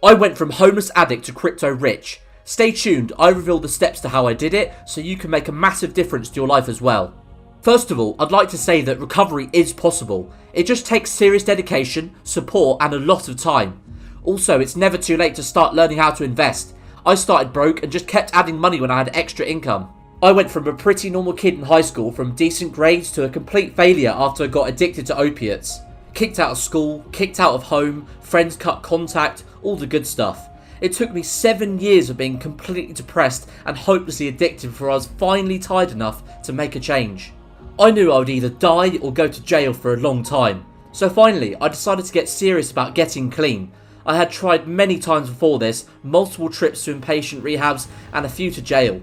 I went from homeless addict to crypto rich. Stay tuned, I reveal the steps to how I did it so you can make a massive difference to your life as well. First of all, I'd like to say that recovery is possible. It just takes serious dedication, support and a lot of time. Also, it's never too late to start learning how to invest. I started broke and just kept adding money when I had extra income. I went from a pretty normal kid in high school from decent grades to a complete failure after I got addicted to opiates. Kicked out of school, kicked out of home, friends cut contact, all the good stuff. It took me 7 years of being completely depressed and hopelessly addicted before I was finally tired enough to make a change. I knew I would either die or go to jail for a long time. So finally, I decided to get serious about getting clean. I had tried many times before this, multiple trips to inpatient rehabs and a few to jail.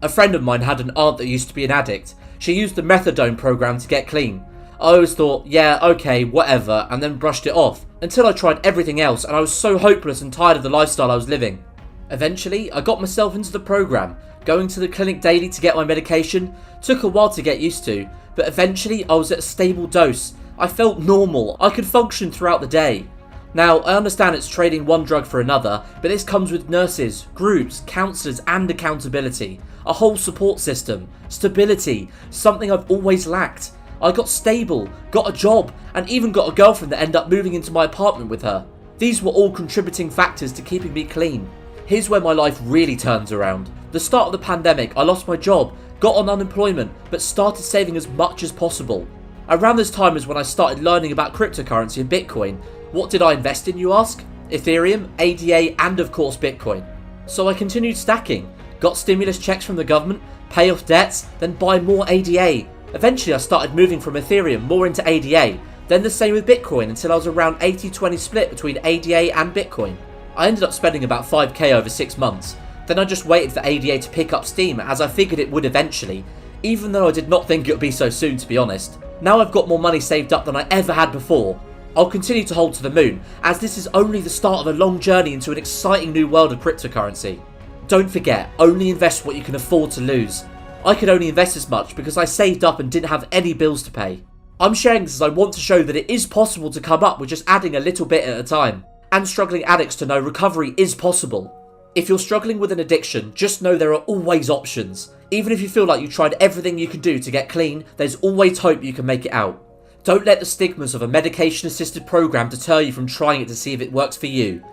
A friend of mine had an aunt that used to be an addict. She used the methadone program to get clean. I always thought, yeah, okay, whatever, and then brushed it off, until I tried everything else and I was so hopeless and tired of the lifestyle I was living. Eventually, I got myself into the program. Going to the clinic daily to get my medication took a while to get used to, but eventually I was at a stable dose. I felt normal, I could function throughout the day. Now, I understand it's trading one drug for another, but this comes with nurses, groups, counsellors and accountability. A whole support system, stability, something I've always lacked. I got stable, got a job, and even got a girlfriend that ended up moving into my apartment with her. These were all contributing factors to keeping me clean. Here's where my life really turns around. The start of the pandemic, I lost my job, got on unemployment, but started saving as much as possible. Around this time is when I started learning about cryptocurrency and Bitcoin. What did I invest in, you ask? Ethereum, ADA, and of course Bitcoin. So I continued stacking, got stimulus checks from the government, pay off debts, then buy more ADA. Eventually I started moving from Ethereum more into ADA, then the same with Bitcoin until I was around 80-20 split between ADA and Bitcoin. I ended up spending about 5k over 6 months. Then I just waited for ADA to pick up steam as I figured it would eventually, even though I did not think it would be so soon, to be honest. Now I've got more money saved up than I ever had before. I'll continue to hold to the moon, as this is only the start of a long journey into an exciting new world of cryptocurrency. Don't forget, only invest what you can afford to lose. I could only invest this much because I saved up and didn't have any bills to pay. I'm sharing this as I want to show that it is possible to come up with just adding a little bit at a time, and struggling addicts to know recovery is possible. If you're struggling with an addiction, just know there are always options. Even if you feel like you tried everything you can do to get clean, there's always hope you can make it out. Don't let the stigmas of a medication-assisted program deter you from trying it to see if it works for you.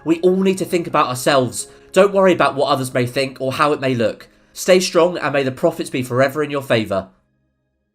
We all need to think about ourselves. Don't worry about what others may think or how it may look. Stay strong and may the profits be forever in your favour.